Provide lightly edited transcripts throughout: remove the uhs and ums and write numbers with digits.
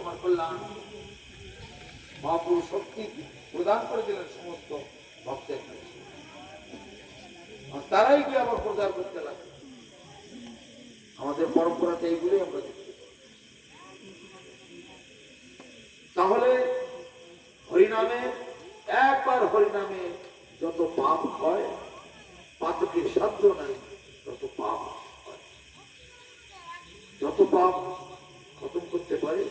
আমার কল্যাণ। মহাপুরুষ শক্তি প্রদান করে দিলেন সমস্ত ভক্তের কাছে, আর তারাই গিয়ে আবার প্রচার করতে লাগে। আমাদের পরম্পরাতে এইগুলি আমরা দেখি। তাহলে হরিনামে, একবার হরিনামে যত পাপ হয়, পাতকের সাধ্য নাই তত পাপ হয়। যত পাপ খতম করতে পারে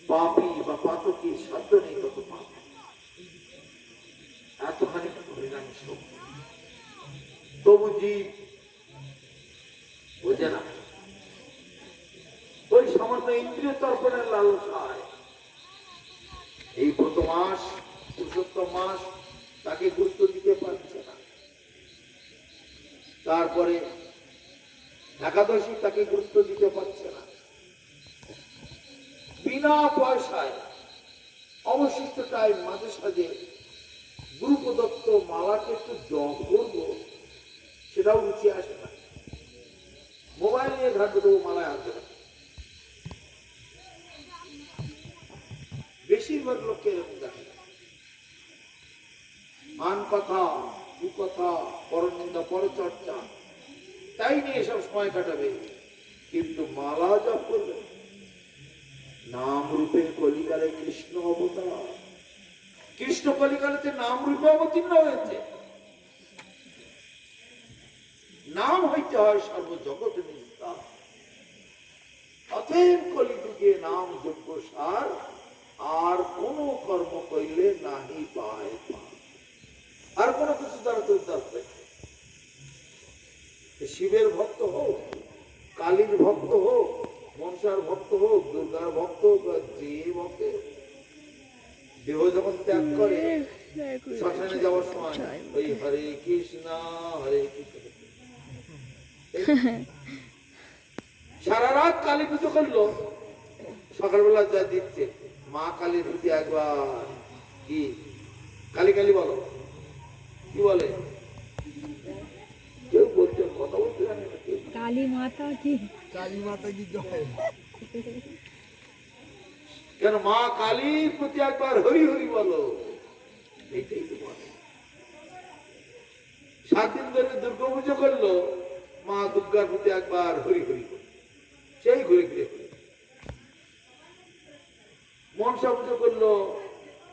পাপী বা পাতকের সাধ্য নেই তত পাপ। এতখানি হরিনাম শক্তি, তবু জীব বোঝে না। ওই সামান্য ইন্দ্রিয় তর্পণের লালসায় এই গত মাস, পুরুষোত্তম মাস, তাকে গুরুত্ব দিতে পারছে না। তারপরে একাদশী, তাকে গুরুত্ব দিতে পারছে না। বিনা পয়সায় অবশিষ্টটাই মাঝে সাঝে গুরু প্রদত্ত মালাকে একটু জপ করবো, সেটাও রুচি আসে না। মোবাইল নিয়ে ঘাটবে, তবু মালায় আসবে না। বেশিরভাগ লোককে এরকম দেখে। মান কথা, কুকথা, পরনিন্দা, পরচর্চা, তাই নিয়ে সব সময় কাটাবে, কিন্তু মালা জপ করবে। নাম রূপে কলিকালে কৃষ্ণ অবতার, কৃষ্ণ কলিকালেতে নাম রূপে অবতীর্ণ হয়েছে। নাম হইতে হয় সর্বজগৎ নিষ্ঠা, অতএব কলিযুগে নাম যোগ্য সার, আর কোন কর্ম কইলে নাহি পায়। আর কোন কিছু দ্বারা তো উদ্ধার হয়। শিবের ভক্ত হোক, কালীর ভক্ত হোক, মনসার ভক্ত হোক, দুর্গার ভক্ত হোক, যে ভক্তে দেহ যখন ত্যাগ করে শ্মশানে যাওয়ার সময় ওই হরে কৃষ্ণ হরে কৃষ্ণ, সারা রাত কালী পুজো করলো, সকালবেলা যা দিচ্ছে মা কালীর প্রতি একবার কি কালী কালী বলো, কি বলে? কেউ বলতে, কথা বলতে জানে না। কালী মাতা কি, কালী মাতা কি জয়। কেন মা কালীর প্রতি একবার হরি হরি বলো, এইটাই তো বলে। 7 দিন ধরে দুর্গা পুজো করলো, মা দুর্গার প্রতি একবার হরি হরি বলো, সেই ঘুরে ঘুরে ঘুরে। মনসা পুজো করলো,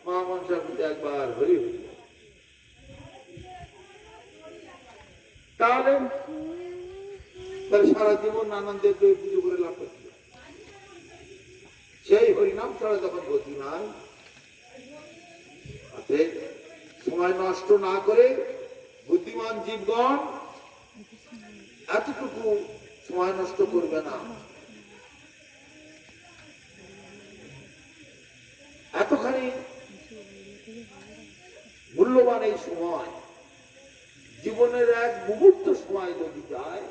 মা মনসার প্রতি একবার হরি হরি বলো। তাহলে সারা জীবন নানান দেবকে পুজো করে লাভ করতে, সেই হরিনাম ছাড়া যখন গতি নাই। সময় নষ্ট না করে বুদ্ধিমান জীবগণ এতটুকু সময় নষ্ট করবে না। এতখানি মূল্যবান এই সময়, জীবনের এক মুহূর্ত সময় যদি যায়,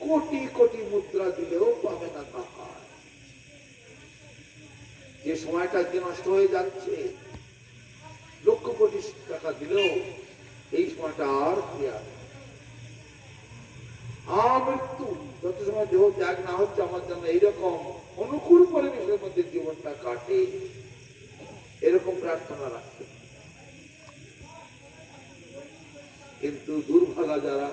কোটি কোটি মুদ্রা দিলেও পাবে না টাকা। যে সময়টা যে নষ্ট হয়ে যাচ্ছে, লক্ষ কোটি টাকা দিলেও এই সময়টা আর ফিরে আসবে। আমৃত্যু যত সময় দেহ ত্যাগ না হচ্ছে, আমার জন্য এইরকম অনুকূল পরিবেশের মধ্যে জীবনটা কাটে, এরকম প্রার্থনা রাখছে। কিন্তু দুর্ভাগা যারা,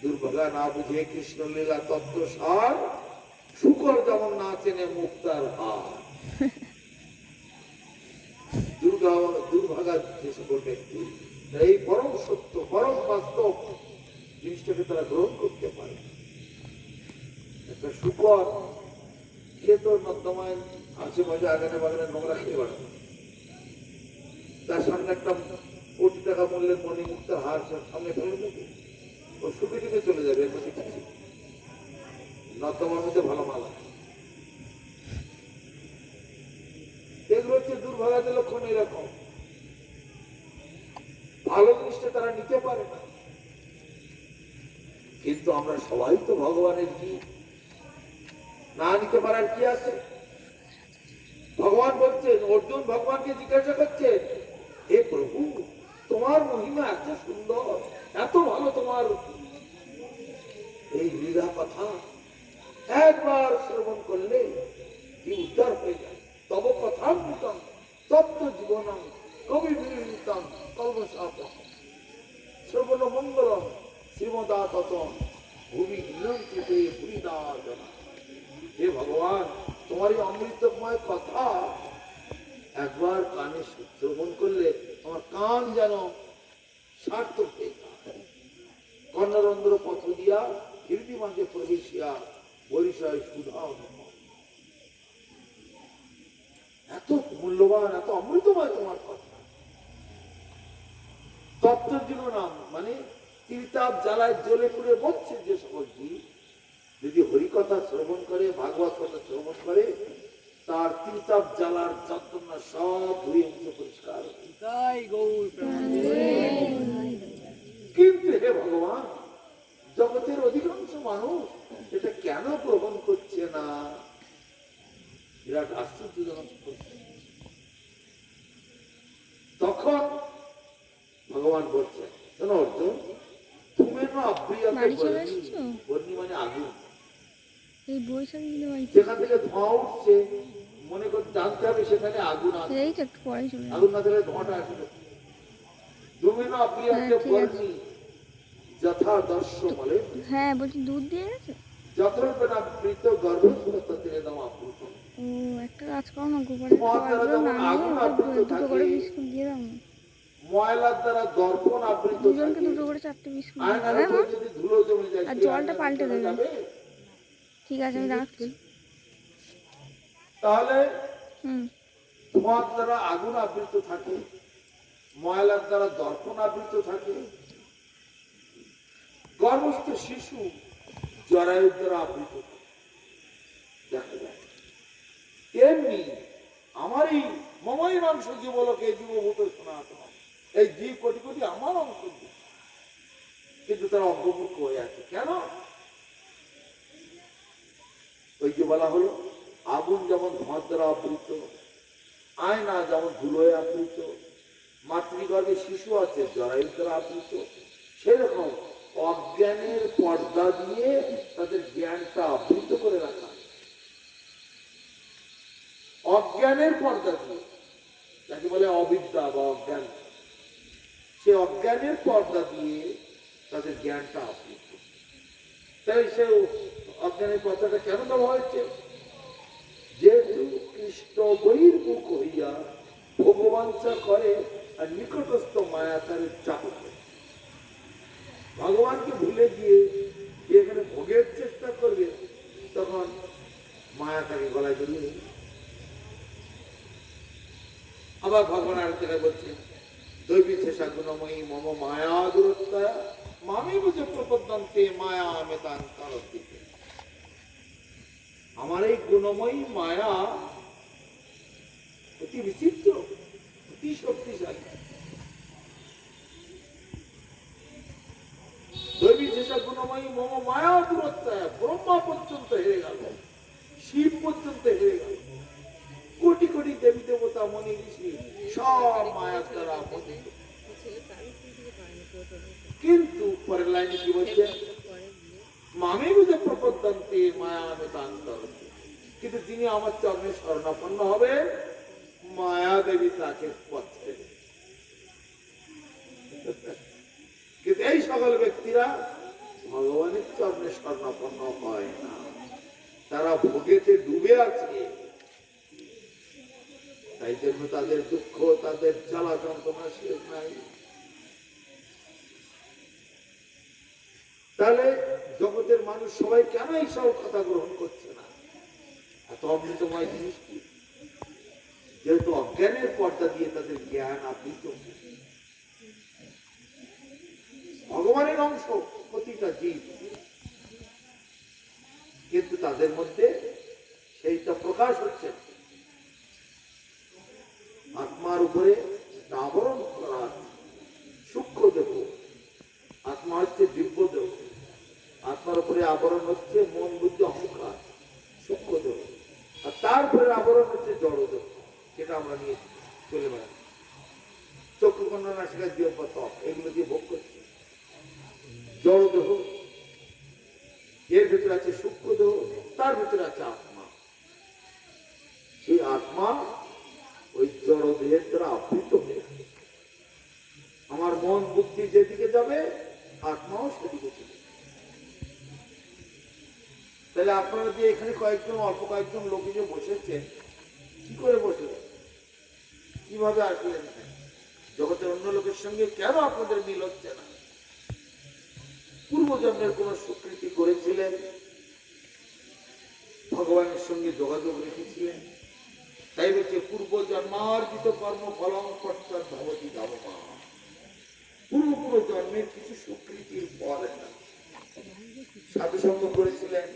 দুর্ভাগা না বুঝে কৃষ্ণ লীলা তত্ত্ব সার, শুকর যেমন না চেনে মুক্তার হার। দুর্ভাগা যে সকল ব্যক্তি এই পরম সত্য, পরম বাস্তব জিনিসটাকে তারা গ্রহণ করতে পারে। একটা শুকর, সে তো নর্দমায় আশেপাশে আগানে বাগানে নোংরা খেয়ে বেড়ায়, তার সামনে একটা কোটি টাকা মূল্যের মণি মুক্তার হার সামনে ফেলে দেবে, ও সুখে টুকে চলে যাবে। এর মধ্যে কিছু নর্দমার মধ্যে ভালো মাল আছে। এগুলো হচ্ছে দুর্ভাগ্যের লক্ষণ। এরকম ভালো জিনিসটা তারা নিতে পারে না। কিন্তু আমরা সবাই তো ভগবানের কি না নিতে পারার কি আছে? ভগবান বলছেন, অর্জুন ভগবানকে জিজ্ঞাসা করছেন, হে প্রভু, তোমার মহিমা এত সুন্দর, এত ভালো, তোমার এই লীলা কথা একবার শ্রবণ করলে কি উদ্ধার তোমার এই অমৃতময় কথা একবার কানে শ্রবণ করলে আমার কান যেন সার্থক হয়ে যায়। কর্ণরন্ধ্র পথ দিয়া হৃদি মাঝে প্রবেশিয়া বরিশায় সুধা অনুভব। এত মূল্যবান, এত অমৃতময় তোমার কথা। তত্ত্বের জন্য নাম মানে তিলতাপ জ্বালায় জ্বলে পুড়ে বলছে যে সকল জীব যদি হরিকথা শ্রবণ করে, ভাগবত কথা শ্রবণ করে, তার তিলতাপ জ্বালার যন্ত্রণা সব ধুয়ে মুছে পরিষ্কার হয়ে যায়। তাই গৌর কিন্তু হে ভগবান, জগতের অধিকাংশ মানুষ এটা কেন গ্রহণ করছে না? বিরাট আশ্চর্যজনক প্রশ্ন। তখন ভগবান বলছেন, শোনো অর্জুন, তুমি না বাড়ি চলে এসেছো? বর্ণি মানে আগুন, এই বৈশাখী দিলে বাড়ি যেখান থেকে ধোঁয়া উঠছে মনে করে জানতে হবে সেখানে আগুন আছে। এই তো একটু পরে চলে আগুন না থাকলে ধোঁয়াটা আসবে। তুমি না প্রিয়াকে হ্যাঁ, ঠিক আছে। বর্ণি যথা দর্শ বলে হ্যাঁ বলছি দুধ দিয়ে গেছে। যত্রপেনা প্রীত গর্ভস্থ তিনি দাম আপ্লুত। ও একটা কাজ করো না, গোপালের তোমার দ্বারা খাবারগুলো যেমন নামিয়ে আগুন ওটা আবৃত দুটো করে থাকে, বিস্কুট দিয়ে দাও না। ময়লার দ্বারা দর্পণ আবৃত দুজনকে থাকে, দুটো করে 4টে বিস্কুট দিয়ে আয়নার দেবে উপরে মা। যদি ধুলো জমে যায় আর সেই জলটা আয়না পাল্টে চলে দেবে। যাবে। ঠিক আছে আমি রাখছি। তাহলে হুম। তোমার দ্বারা আগুন আবৃত থাকে, ময়লার দ্বারা দর্পণ আবৃত থাকে, গর্ভস্থ শিশু জরায়ুর দ্বারা আবৃত থাকে। দেখা যায় তেমনি আমার এই মমই মাংস জীবলোকে জীবভূত সনাতন, এই জীব কোটি কোটি আমার অংশ, কিন্তু তারা অঙ্গমুখ হয়ে আছে কেন? ওই যে বলা হলো আগুন যেমন ধোঁয়ার দ্বারা আবৃত, আয়না যেমন ধুলোয় আবৃত, মাতৃগর্ভে শিশু আছে জরায়ুর দ্বারা আবৃত, সেরকম অজ্ঞানের পর্দা দিয়ে তাদের জ্ঞানটা আবৃত করে রাখা। অজ্ঞানের পর্দা দিয়ে, যাকে বলে অবিদ্যা বা অজ্ঞান, সে অজ্ঞানের পর্দা দিয়ে তাদের জ্ঞানটা আবৃত। তাই সে অজ্ঞানের পর্দাটা কেন দেওয়া হয়েছে? যেহেতু কৃষ্ণ বহির্মুখ হইয়া ভগবাঞ্ছা করে আর নিকটস্থ মায়া তার চাপ করে, ভগবানকে ভুলে গিয়ে যে এখানে ভোগের চেষ্টা করবে, তখন মায়া তাকে গলায় জড়িয়ে নেবে। আবার ভগবান আর যেটা বলছেন, দৈবী শেষা গুণময়ী মম মায়া দূরত্বয়া মামি বুঝে প্রপদ্যন্তে মায়া মেতান কারদিকে। আমার এই গুণময়ী মায়া অতি বিচিত্র, অতি শক্তিশালী। দৈবী শেষা গুণময়ী মম মায়া দূরত্বয়া, ব্রহ্মা পর্যন্ত হেরে গেল, শিব পর্যন্ত হেরে গেল, কোটি কোটি দেবী দেবতা মনি ঋষি সব মায়ার দ্বারা মোহিত। কিন্তু পরের লাইনে কি বলছে? মামি বুঝে প্রপদ্যন্তে মায়া মেতান্তর, কিন্তু তিনি আমার চরণে শরণাপন্ন হবে, মায়া দেবী তাকে পথ দেবে। কিন্তু এই সকল ব্যক্তিরা ভগবানের চরণে শরণাপন্ন হয় না, তারা ভোগেতে ডুবে আছে। তাই জন্য তাদের দুঃখ, তাদের জ্বালা যন্ত্রণা শেষ নাই। তাহলে জগতের মানুষ সবাই কেন এইসব কথা গ্রহণ করছে না? এত অমৃতময় জিনিসটি যেহেতু অজ্ঞানের পর্দা দিয়ে তাদের জ্ঞান আবৃত। ভগবানের অংশ প্রতিটা জীব, কিন্তু তাদের মধ্যে সেইটা প্রকাশ হচ্ছে না। আত্মার উপরে আবরণ করা সূক্ষ্ম দেহ, আত্মা হচ্ছে দিব্য দেহ, আত্মার উপরে আবরণ হচ্ছে মন বুদ্ধি অহংকার সূক্ষ্ম দেহ, আর তারপরে আবরণ হচ্ছে জড় দেহ, সেটা আমরা নিয়ে চলে বেড়াচ্ছি। চক্ষু কন্যা নাসিকা জিহ্বা ত্বক এগুলো দিয়ে ভোগ করছি। জড় দেহ, এর ভিতরে আছে সূক্ষ্ম দেহ, তার ভিতরে আছে আত্মা। সেই আত্মা ওই জড় দেহের দ্বারা আবৃত হয়ে থাকে। আমার মন বুদ্ধি যেদিকে যাবে, আত্মাও সেদিকে চলে। তাহলে আপনারা যে এখানে কয়েকজন অল্প কয়েকজন লোক যে বসেছেন, কি করে বসলেন, কিভাবে আসলেন এখানে? জগতের অন্য লোকের সঙ্গে কেন আপনাদের মিল হচ্ছে না? পূর্বজন্মের কোন স্বীকৃতি করেছিলেন, ভগবানের সঙ্গে যোগাযোগ রেখেছিলেন, তাই বলছে পূর্ব জন্মার্জিত কর্ম ফলং পশ্চাৎ ভবতি দাবমা। পূর্ব জন্মের কিছু স্বীকৃতির ফল এটা। সাধুসঙ্গ করেছিলেন,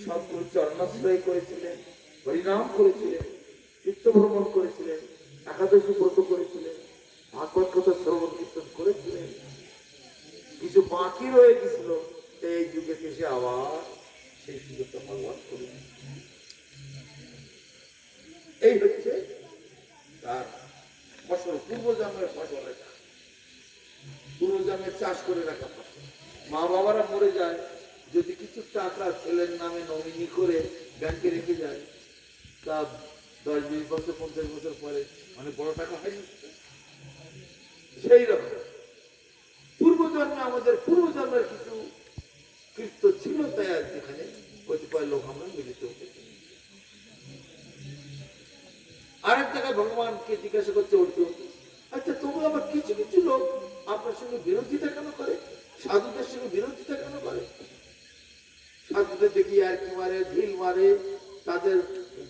সদ্গুরু চরণাশ্রয় করেছিলেন, হরিনাম করেছিলেন, তীর্থ ভ্রমণ করেছিলেন, একাদশী ব্রত করেছিলেন, ভাগবত কথা শ্রবণ কীর্তন করেছিলেন। কিছু বাকি রয়ে গেছিল, এই যুগে এসে আবার সেই সুযোগটা ভগবান করলেন। এই হচ্ছে তার ফসল, পূর্বজন্মের ফসল। এটা পূর্বজন্মের চাষ করে রাখা ফসল। মা বাবারা মরে যায়, যদি কিছু টাকা ছেলের নামে নমিনি করে ব্যাংকে রেখে যায়, তা 10-20 বছর 50 বছর পরে অনেক বড় টাকা হয়নি। সেই রকম পূর্বজন্মে আমাদের পূর্বজন্মের কিছু কীর্ত ছিল, তাই আজ এখানে কতিপয় লোক আমরা মিলিত হতে। আরেক জায়গায় ভগবানকে জিজ্ঞাসা করছে অর্জুন, আচ্ছা তবু আবার কিছু কিছু লোক আপনার সঙ্গে বিরোধিতা কেন করে, সাধুদের সঙ্গে বিরোধিতা কেন করে? সাধুদের দেখি আর কি মারে, ঢিল মারে, তাদের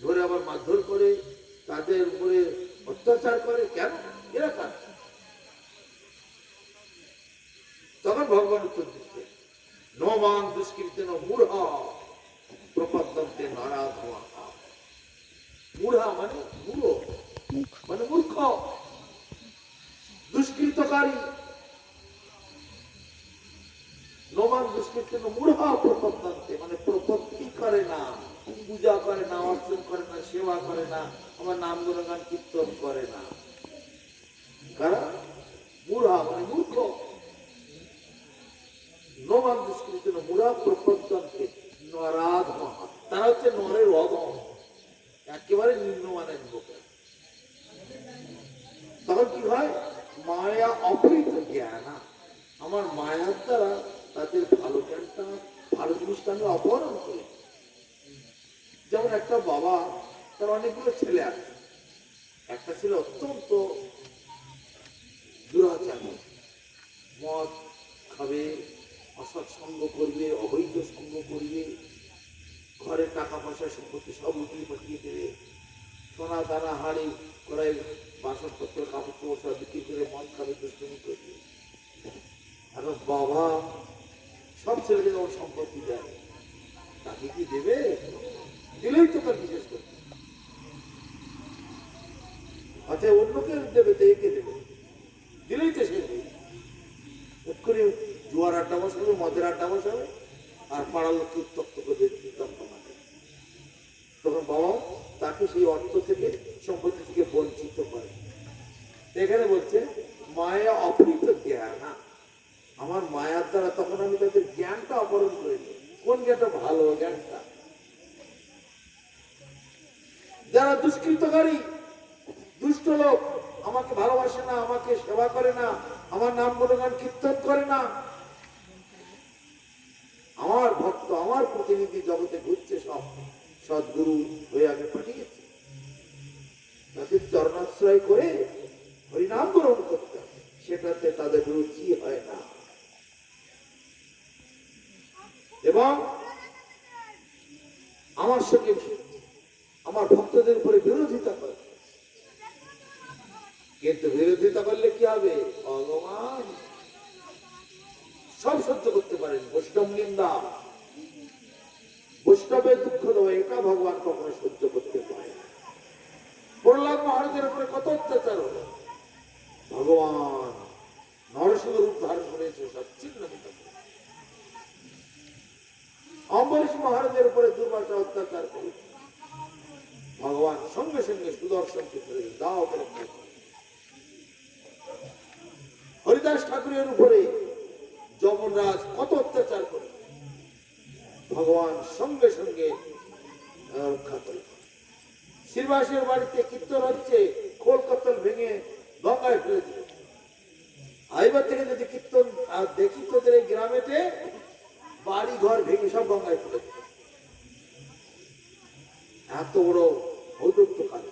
ধরে আবার মারধর করে, তাদের উপরে অত্যাচার করে, কেন? এরা কার? তখন ভগবান উত্তর দিচ্ছে, নবাং দুষ্কৃতেন মূঢ়া প্রপদ্যন্তে নারাধমা। মূঢ়া মানে মূঢ়, মানে মূর্খ, দুষ্কৃতকারী। নবাং দুষ্কৃতেন মূঢ়া প্রপদ্যন্তে মানে প্রপত্তি করে না, পূজা করে না, অর্চন করে না, সেবা করে না, আমার নাম গুণগান কীর্তন করে না। কারণ মূঢ়া মানে মূর্খ। নবাং দুষ্কৃতেন মূঢ়া প্রপদ্যন্তে নরাধমা, তারা হচ্ছে নরের অধম, একেবারে নিম্নমানের লোক। তখন কি হয়? মায়া অপহৃত জ্ঞান, আমার মায়ার দ্বারা তাদের ভালো জ্ঞানটা, ভালো জিনিসটা আমি অপহরণ করি। যেমন একটা বাবা, তার অনেকগুলো ছেলে আছে, একটা ছেলে অত্যন্ত দুরাচারী, মদ খাবে, অসৎ সঙ্গ করবে, অবৈধ সঙ্গ করবে, ঘরে টাকা পয়সা সম্পত্তি সব উঠিয়ে পাঠিয়ে দেবে, সোনা দানা হাড়ি কড়াই বাসনপত্র কাপড় চোপড় সব বিক্রি করে মদ খাবে, দুষ্কর্ম করবে। এখন বাবা সব ছেলেদের ওর সম্পত্তি দেয়, তাকে কি দেবে? দিলেই তো তার বিশেষ করবে, আচ্ছা অন্যকে দেবে তো একে দেবে, দিলেই তো সে করে জুয়ার আড্ডা বসাবে, মদের আড্ডা বসাবে, আর পাড়ার লোককে উত্তপ্ত করে মাঠে। তখন বাবা তাকে সেই অর্থ থেকে, সম্পত্তি থেকে বঞ্চিত করে। এখানে বলছে মায়া অপহৃত জ্ঞান, আমার মায়ার দ্বারা তখন আমি তাদের জ্ঞানটা অপহরণ করেছি। কোন জ্ঞানটা? ভালো জ্ঞানটা। যারা দুষ্কৃতকারী, দুষ্ট লোক, আমাকে ভালোবাসে না, আমাকে সেবা করে না, আমার নাম গুণগান কীর্তন করে না, আমার ভক্ত, আমার প্রতিনিধি জগতে ঘুরছে, সব সদ্গুরু হয়ে আমি পাঠিয়েছি, তাদের চরণাশ্রয় করে হরিনাম গ্রহণ করতে, সেটাতে তাদের রুচি হয় না এবং আমার সঙ্গে আমার ভক্তদের উপরে বিরোধিতা করে। কিন্তু বিরোধিতা করলে কি হবে? ভগবান সব সহ্য করতে পারেন, বৈষ্ণব নিন্দা, বৈষ্ণবের দুঃখ দেওয়া, এটা ভগবান কখনো সহ্য করতে পারে। প্রহ্লাদ মহারাজের উপরে কত অত্যাচার হলো, ভগবান নরসিংহ রূপ ধারণ করেছে, সব ছিন্ন মিন্ন করে। অম্বরীশ মহারাজের উপরে দুর্বাসা অত্যাচার করে, ভগবান সঙ্গে সঙ্গে সুদর্শনকে ধরে দাও করে। হরিদাস ঠাকুরের উপরে যমরাজ কত অত্যাচার করে, ভগবান সঙ্গে সঙ্গে রক্ষা করে। শ্রীবাসের বাড়িতে কীর্তন হচ্ছে, খোল কত্তল ভেঙে গঙ্গায় ফেলে দিল। আইবার থেকে যদি কীর্তন দেখি তোদের এই গ্রামেতে বাড়ি ঘর ভেঙে সব গঙ্গায় ফেলে দিল। এত বড় ঔদত্তকারী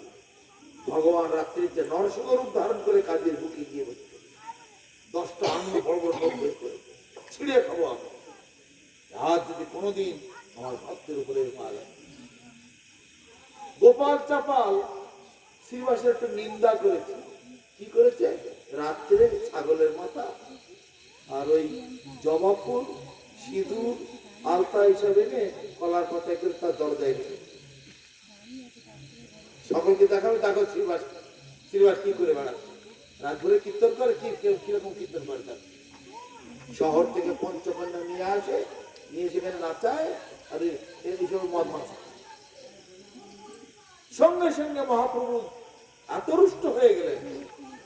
ভগবান রাত্রিতে নরসিংহ রূপ ধারণ করে কাজের বুকে গিয়ে বসছে। 10টা আন্ন বড় বড় লোক বের করে ছিঁড়ে খাবো আমি, আর যদি কোনোদিন আমার ভক্তের উপরে মার। গোপাল চাপাল শ্রীবাসের একটু নিন্দা করেছে। কি করেছে? রাত্রে ছাগলের মাথা আর ওই জবা ফুল, সিঁদুর, আলতা হিসাবে এনে কলার পাতায় করে তার দরজায় রেখেছে। সকলকে দেখাবে, দেখো শ্রীবাস শ্রীবাস কি করে বেড়াচ্ছে, রাত ভরে কীর্তন করে। কিরকম কীর্তন করে? তার শহর থেকে পঞ্চকন্যা নিয়ে আসে, নিয়ে সেখানে নাচায় আর এইসব মদ মাছ। সঙ্গে সঙ্গে মহাপ্রভু এত রুষ্ট হয়ে গেলেন,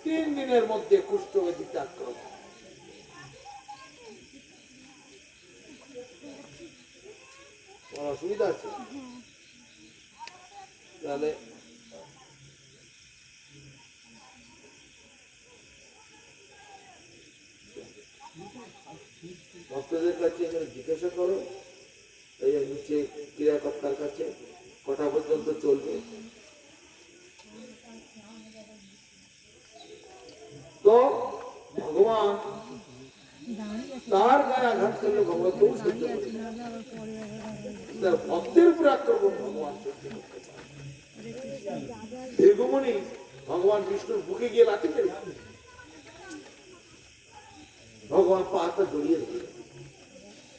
3 দিনের মধ্যে কুষ্ঠব্যাধিতে আক্রমণ। অসুবিধা আছে? তাহলে ভক্তদের কাছে জিজ্ঞাসা করো, এই নিচে ক্রিয়াকর্তার কাছে কটা পর্যন্ত চলবে। তো ভগবান তার গায়ে আঘাত করলে ভগবান কেউ সহ্য করে না। তার ভক্তের উপর আক্রমণ ভগবান সহ্য করতে পারে। দীর্ঘমণি ভগবান বিষ্ণুর বুকে গিয়ে লাথি ফেলে ভগবান পাটা জড়িয়ে দিল।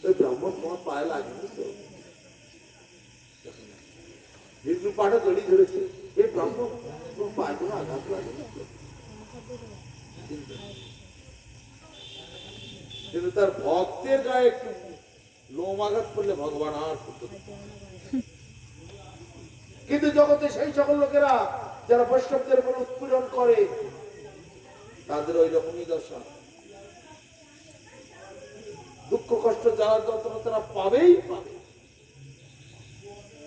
ওই ব্রাহ্মণ তোমার পায়ে লাগেনি তো? বিষ্ণু পাটা জড়িয়ে ধরেছে, এই ব্রাহ্মণ তোমার পায়ে কোনো আঘাত লাগেনি তো? কিন্তু তার ভক্তের গায়ে একটু লোম আঘাত করলে ভগবান আর সহ্য করতে পারে না। কিন্তু জগতে সেই সকল লোকেরা যারা বৈষ্ণবদের উপর উৎপীড়ন করে, তাদের ওই রকমই দশা। দুঃখ কষ্ট যারা যন্ত্রণা তারা পাবেই পাবে।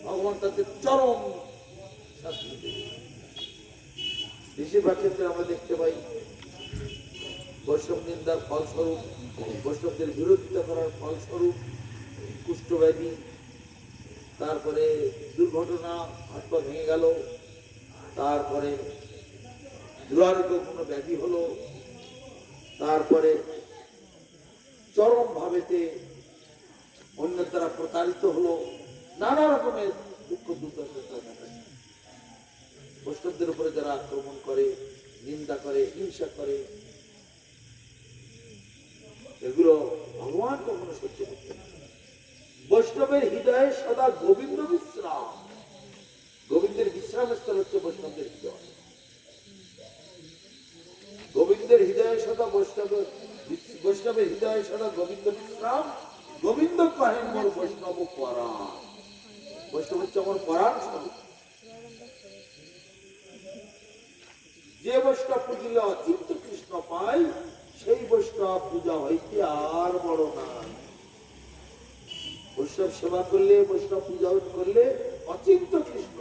ভগবান তাদের চরম শাস্তি দেবে। বেশিরভাগ ক্ষেত্রে আমরা দেখতে পাই বৈষ্ণব নিন্দার ফলস্বরূপ, বৈষ্ণবদের বিরোধিতা করার ফলস্বরূপ কুষ্ঠব্যাধি, তারপরে দুর্ঘটনা, হাত পা ভেঙে গেল, তারপরে দুরারোগ্য কোনো ব্যাধি হলো, তারপরে চরম ভাবেতে অন্যের দ্বারা প্রতারিত হলো, নানা রকমের দুঃখ দুর্দশা দেখা যায়। বৈষ্ণবদের উপরে যারা আক্রমণ করে, নিন্দা করে, হিংসা করে, এগুলো ভগবান কখনো সহ্য করতে পারে না। বৈষ্ণবের হৃদয়ে সদা গোবিন্দ বিশ্রাম। গোবিন্দের বিশ্রাম স্থল হচ্ছে বৈষ্ণবদের হৃদয়। গোবিন্দের হৃদয়ে সদা বৈষ্ণবের হৃদয়ে সদা গোবিন্দ বিশ্রাম। গোবিন্দ কহেন মোর বৈষ্ণব পরাণ। বৈষ্ণব হচ্ছে আমার পরাণ স্বরূপ। যে বৈষ্ণব পুজিলে অচিন্ত কৃষ্ণ পাই, সেই বৈষ্ণব পূজা হইতে আর বড় নাই। বৈষ্ণব সেবা করলে, বৈষ্ণব পূজা করলে অচিন্ত কৃষ্ণ,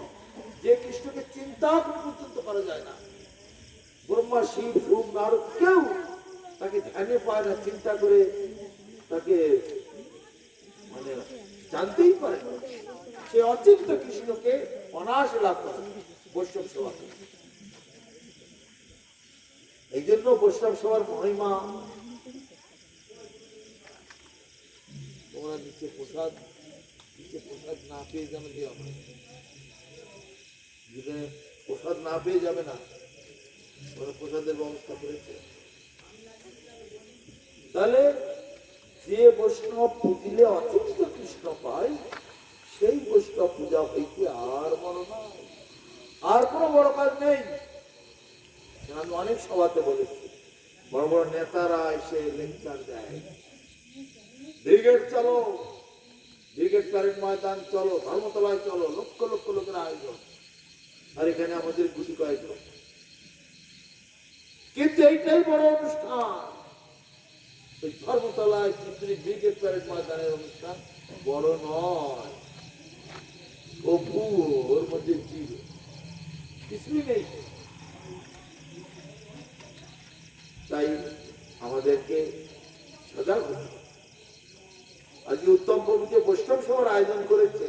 যে কৃষ্ণকে চিন্তা পর্যন্ত করা যায় না। ব্রহ্মা, শিব, সোম, নারদ কেউ তাকে ধ্যানে পায় না, চিন্তা করে তাকে মানে জানতেই পারে না। সে অচিন্ত কৃষ্ণকে অনায়াসে লাভ করে বৈষ্ণব সেবা করে। এই জন্য বৈষ্ণব সেবার মহিমা। তোমরা নিচে প্রসাদ না পেয়ে যেন দিও না, প্রসাদ না পেয়ে যাবে না, প্রসাদের ব্যবস্থা করেছে। তাহলে যে বৈষ্ণব পুজিলে অচিন্ত কৃষ্ণ পায়, সেই বৈষ্ণব পূজা হইতে আর বড় নয়। আর কোনো বড় কাজ নেই। আমি অনেক সভাতে বলেছি, বড় বড় নেতারা এসে লেকচার দেয়, ব্রিগেড চলো, ব্রিগেড প্যারেড ময়দান চলো, ধর্মতলায় চলো, লক্ষ লক্ষ লোকের আয়োজন, আর এখানে আমাদের গুটি কয়েক লোক। কিন্তু এইটাই বড় অনুষ্ঠান। ওই ধর্মতলায় ব্রিগেড প্যারেড ময়দানের অনুষ্ঠান বড় নয়। ও ওর মধ্যে কিছুই নেই। তাই আমাদেরকে সজাগ হতে হবে। আজকে উত্তম প্রভু যে বৈষ্ণব সভার আয়োজন করেছে,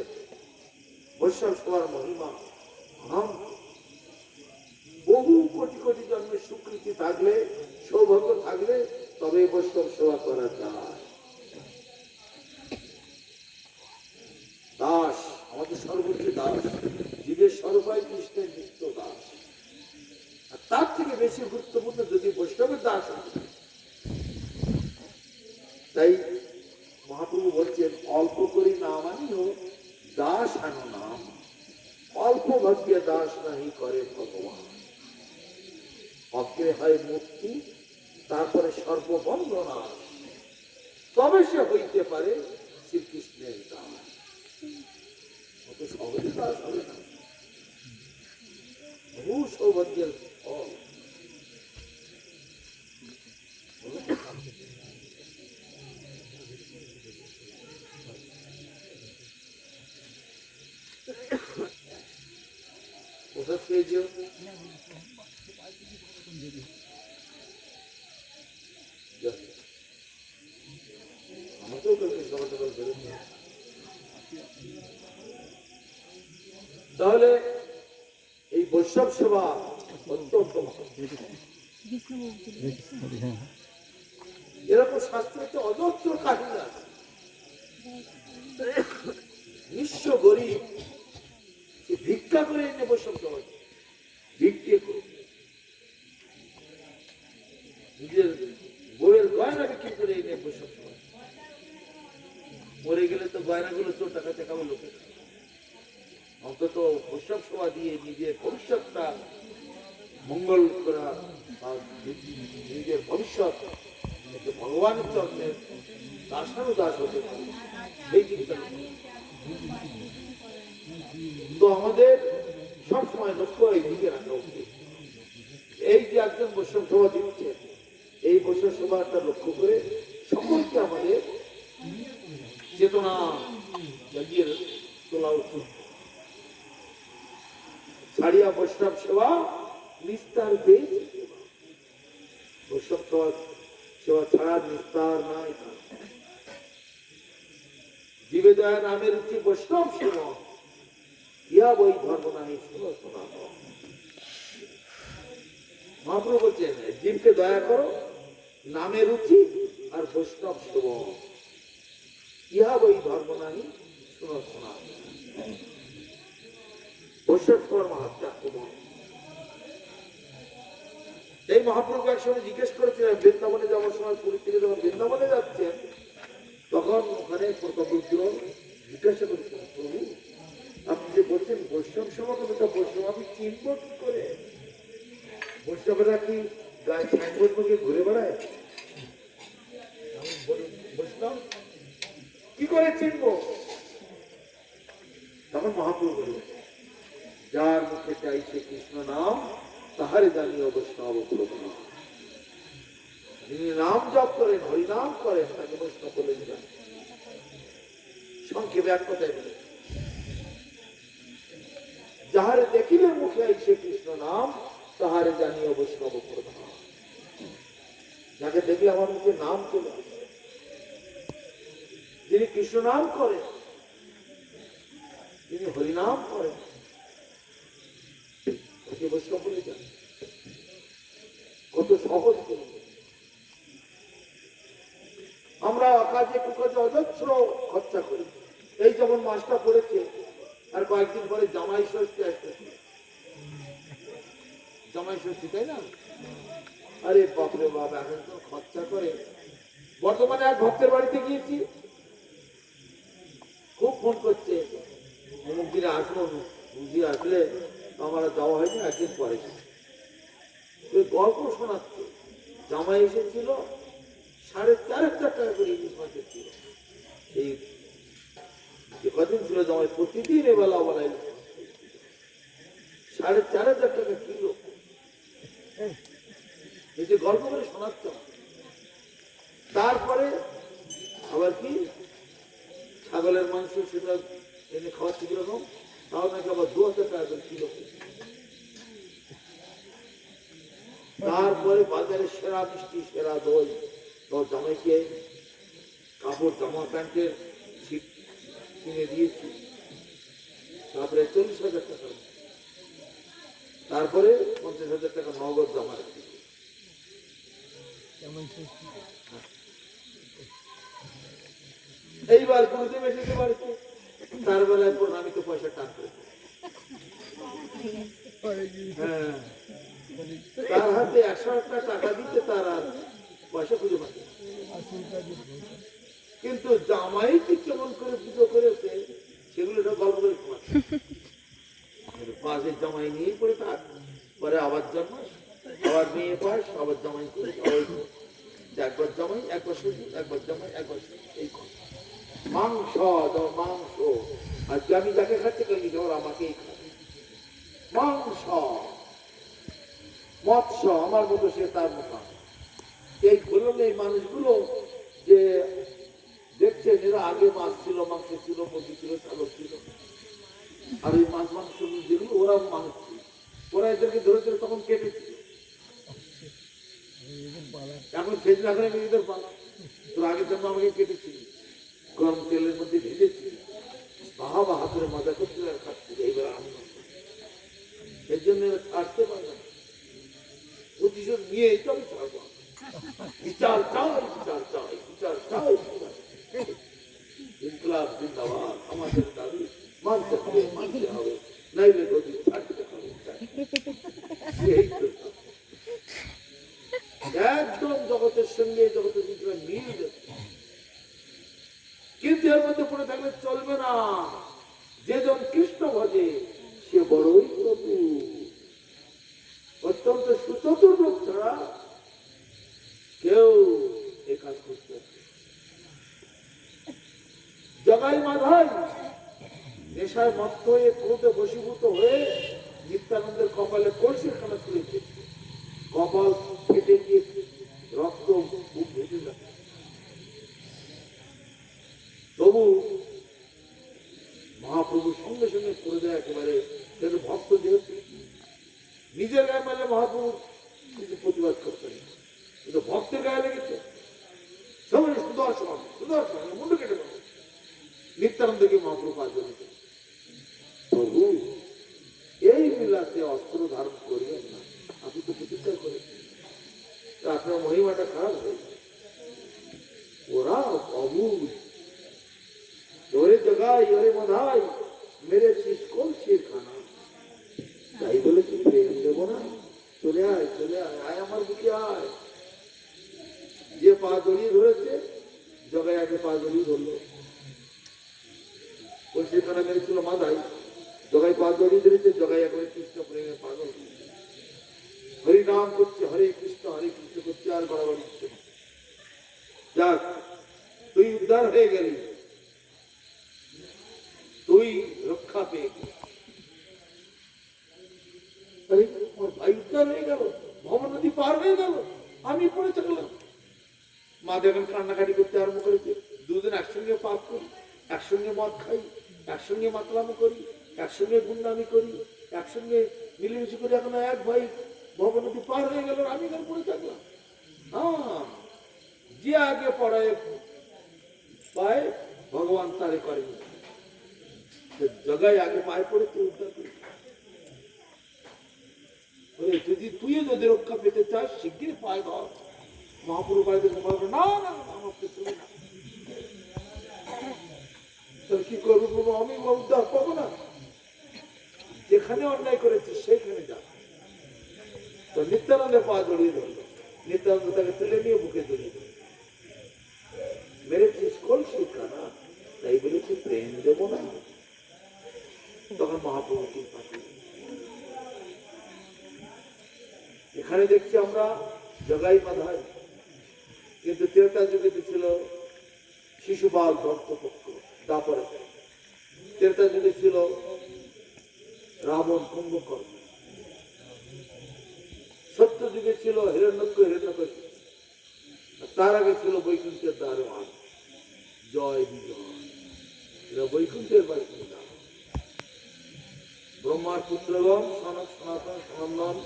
বৈষ্ণব সবার মহিমা অনন্ত। বহু কোটি কোটি জন্মের স্বীকৃতি থাকলে, সৌভাগ্য থাকলে তবে বৈষ্ণব সেবা করা যায়। দাস আমাদের সর্বোচ্চ দাস, জীবের সর্বাই কৃষ্ণের নিত্য দাস। আর তার থেকে বেশি গুরুত্বপূর্ণ যদি বৈষ্ণবের দাস হয়। তাই মহাপ্রভু বলছেন, অল্প করি নাম আনিও দাস আনো নাম, অল্প ভাগ্যে দাস নাহি করে ভগবান। অগ্রে হয় মুক্তি, তারপরে সর্ববন্ধনা, তবে সে হইতে পারে শ্রীকৃষ্ণের দাস। অত সহজে দাস হবে না, বহু সৌভাগ্যের ফল। ওষুধ খেয়েছো? আমাকেও কালকে সকাল সকাল বেরোতে হবে। তাহলে এই বৈষ্ণব সেবা অত্যন্ত এরকম শাস্ত্রতে অজস্র কাহিনী আছে। নিঃস্ব গরিব সে ভিক্ষা করে এনে বৈষ্ণব সেবা, ভিক্ষে করে নিজের বইয়ের গয়না বিক্রি করে এনে বৈষ্ণব সেবা। মরে গেলে তো গয়নাগুলো চোর টাকাতে খাবে লোকে। অন্তত বৈষ্ণব সেবা দিয়ে নিজের ভবিষ্যৎটা মঙ্গল করা, নিজের ভবিষ্যৎ ভগবানের চরণের দাসানুদাস হতে পারে, সেই চিন্তা। তো আমাদের সবসময় লক্ষ্য এই দিকে রাখা উচিত। এই যে একজন বৈষ্ণব সেবা দিচ্ছে, এই বৈষ্ণব সেবাটা লক্ষ্য করে সকলকে আমাদের চেতনা জাগিয়ে তোলা উচিত। ছাড়িয়া বৈষ্ণব সেবা নিস্তার বেশ, বৈষ্ণব সেবা ছাড়া নিস্তার নাই। জীবে দয়া নামের রুচি বৈষ্ণব সেবা, ইয়া বই ধর্ম নাই শুনো শোনা। মহাপ্রভু বলছেন, জীবকে দয়া করো, নামে রুচি আর বৈষ্ণব সেবা, ইহা বই ধর্ম নাই শুনো শোনা। বৈষ্ণব সেবার মাহাত্ম্য কেমন? এই মহাপ্রভু একসময় জিজ্ঞেস করেছিলেন, বৃন্দাবনে যাওয়ার সময়, পুরী থেকে যখন বৃন্দাবনে যাচ্ছেন, তখন ওখানে প্রতাপরুদ্র জিজ্ঞাসা করেছেন, প্রভু আপনি যে বলছেন বৈষ্ণব সেবা কথা, বৈষ্ণব আমি চিনব কি করে? বৈষ্ণবেরা কি গায়ে সাইনবোর্ড মুখে ঘুরে বেড়ায়? বৈষ্ণব কি করে চিনব? তখন মহাপ্রভু বললেন, যার মুখে চাইছে কৃষ্ণ নাম, তাহারে জানিও বৈষ্ণব প্রভু। যিনি নাম জপ করেন, হরিনাম করেন, তাকে বৈষ্ণব বলে দিলেন। সংক্ষেপে এক কথায় বলে, যাহারে দেখিলে মুখে আইছে কৃষ্ণ নাম, তাহারে জানিও বৈষ্ণব প্রভু। যাকে দেখলে আমার মুখে নাম চলে আসে, যিনি কৃষ্ণ নাম করেন, যিনি হরিনাম করেন, তাকে বৈষ্ণব বলে যান। কত সহজ করে আমরা অকাজে কুকাজে অজস্র খরচা করি। এই যেমন মাসটা পড়েছে, আর কয়েকদিন পরে জামাই ষষ্ঠী আসতেছে। জামাই ষষ্ঠী, তাই না? আরে বাপরে বাপ, এখন তো খরচা করে। বর্তমানে এক ভক্তের বাড়িতে গিয়েছি, খুব ফোন করছে, অমুক দিনে আসলো, বুঝি আসলে আমার যাওয়া হয়নি, একদিন পরে। গল্প শোনাচ্ছে, জামাই এসেছিল, 4,500 টাকা করে ইলিশ মাছের ছিল। এই কদিন ছিল জামাই, প্রতিদিন এবেলা বেলায় 4,500 টাকা কিলো। এই যে গল্প করে শোনাচ্ছ। তারপরে আবার কি ছাগলের মাংস, সেটা এনে খাওয়াচ্ছে কিরকম, তাও নাকি আবার 2,000 টাকা করে কিলো। তারপরে বাজারে সেরা মিষ্টি, সেরা দই, তো জামাইকে কাপড় জামা প্যান্টের ছিট কিনে দিয়েছি। তারপরে 40,000 টাকা, তারপরে 50,000 টাকা নগদ জমা রাখতে হবে। কেমন সৃষ্টি? এইবার গুরুদেব এসেছে বাড়িতে, তার বেলায় পর আমি তো পয়সা টান করে দিই। হ্যাঁ, তার হাতে 100 টাকা দিতে তার আর পয়সা খুঁজে পাচ্ছে না। কিন্তু জামাইকে কেমন করে পুজো করেছে সেগুলো সব ভালো করে ঘুমাচ্ছে। পাশে জামাই নিয়ে পড়ে থাক, পরে আবার জন্মাস, আবার মেয়ে পাস, আবার জামাই করে, একবার জামাই একবার শ্বশুর, একবার জামাই একবার শ্বশুর, এই কথা। মাংস দাও মাংস, আজকে আমি যাকে খাচ্ছি কালি খাবার আমাকেই খাবে। মাংস মৎস্য আমার মতো সে তার মতো। এই বললাম এই মানুষগুলো যে দেখছেন এরা আগে মাছ ছিল, মাংস ছিল, মুরগি ছিল, ছাগল ছিল, আর এই মাছ মাংস যেগুলো ওরা মানুষ ছিল, ওরা এদেরকে ধরে ধরে তখন কেটেছিল। এখন সেদিন আগে নিজেদের পালা তোর আগের জন্য আমাকে কেটেছিল, গরম তেলের মধ্যে ভেজেছিল, বাবা হাতের মজা করছিল আর খাচ্ছিল। এইবার আমি এর জন্য ছাড়তে পারবে না, প্রতিশোধ নিয়ে এই তো আমি ছাড়বো। বিচার চাই, বিচার চাই, বিচার চাই, ইনকলাব জিন্দাবাদ, আমাদের দাবি মানতে হবে, মানতে হবে, নাইলে গদি ছাড়তে হবে। এই তো একদম জগতের সঙ্গে জগতের ভিতরে মিল যাচ্ছে, কিন্তু এর মধ্যে পড়ে থাকলে চলবে না। যেজন কৃষ্ণ ভজে সে বড়ই চতুর, অত্যন্ত সুচতুর লোক ছাড়া কেউ এ কাজ করতে পারে। জগাই মাধাই নেশায় মত্ত হয়ে ক্রোধে বশীভূত হয়ে নিত্যানন্দের কপালে কলসির খানা তুলেছে, কপাল ফেটে গিয়ে রক্ত খুব ভেসে যাচ্ছে। তবু মহাপ্রভু সঙ্গে সঙ্গে করে দেয় একেবারে, কিন্তু ভক্ত যেহেতু নিজের গায়ে মারলে মহাপ্রভু কিছু প্রতিবাদ করতেন, কিন্তু ভক্তের গায়ে লেগেছে সবাই সুদর্শন সুদর্শন মুন্ডু কেটে দেবো। নিত্যানন্দকে মহাপ্রভু পাঁচ জনিত। প্রভু এই লীলাতে অস্ত্র ধারণ করবেন না, আপনি তো প্রতিজ্ঞা করেছেন, আপনার মহিমাটা খারাপ হয়েছে। ওরা অবুঝ, ওরে জগাই ওরে মধাই মেরে শেষ করছে খানা, তাই বলে তুমি প্রেম দেবো না? চলে আয়, চলে আয়, আয় আমার বুকে আয়। যে পা জড়িয়ে ধরেছে জগাই আগে পা জড়িয়ে ধরলো, কলসির খানা মেরেছিল মাধাই, জগাই পা জড়িয়ে ধরেছে, জগাই একেবারে কৃষ্ণ প্রেমে পাগল, হরি নাম করছে, হরে কৃষ্ণ করছে, আর বাড়াবাড়ি হচ্ছে না। যাক, তুই উদ্ধার হয়ে গেলি, তুই রক্ষা পেয়ে গেলি। ভাই উদ্ধার হয়ে গেল, ভবন নদী পার হয়ে গেল, আমি পড়ে থাকলাম। মা দেখেন কান্নাকাটি করতে আরম্ভ করেছে, দুদিন একসঙ্গে পাপ করি, একসঙ্গে মদ খাই, একসঙ্গে মাতলামি করি, একসঙ্গে গুন্ডামি করি, একসঙ্গে মিলেমিশে করি, এখন এক ভাই ভবন নদী পার হয়ে গেল, আমি কেন পড়ে থাকলাম? হ্যাঁ, যে আগে পড়ায় পায় ভগবান তারে করেন, জগায় আগে পায়ে পড়ে তুই উদ্ধার করি। যদি তুইও যদি রক্ষা পেতে চাস শিগগির পায়ে ধর। মহাপুরু বাড়িতে বলবে না না আমাকে চলে না, তাহলে কি করবো প্রভু? আমি উদ্ধার পাবো না? যেখানে অন্যায় করেছিস সেইখানে যা। তো নিত্যানন্দের পা জড়িয়ে ধরলো, নিত্যানন্দ তাকে তুলে নিয়ে বুকে জড়িয়ে ধরল, মেরেছিস কলসি খানা, তাই বলেছি প্রেম দেবো না? তখন মহাপ্রভু কি পাঠিয়ে। এখানে দেখছি আমরা জগাই মাধাই, কিন্তু ত্রেতা যুগে ছিল শিশুপাল ভক্তপক্ষ, তারপরে ত্রেতা যুগে ছিল রাবণ কুম্ভকর্ণ, সত্য যুগে ছিল হিরণ্যকশিপু, তার আগে ছিল বৈকুণ্ঠের দারোয়ান জয় বিজয়, এরা বৈকুণ্ঠের বাসিন্দা। ব্রহ্মার পুত্রগণ সনক সনাতন সনন্দন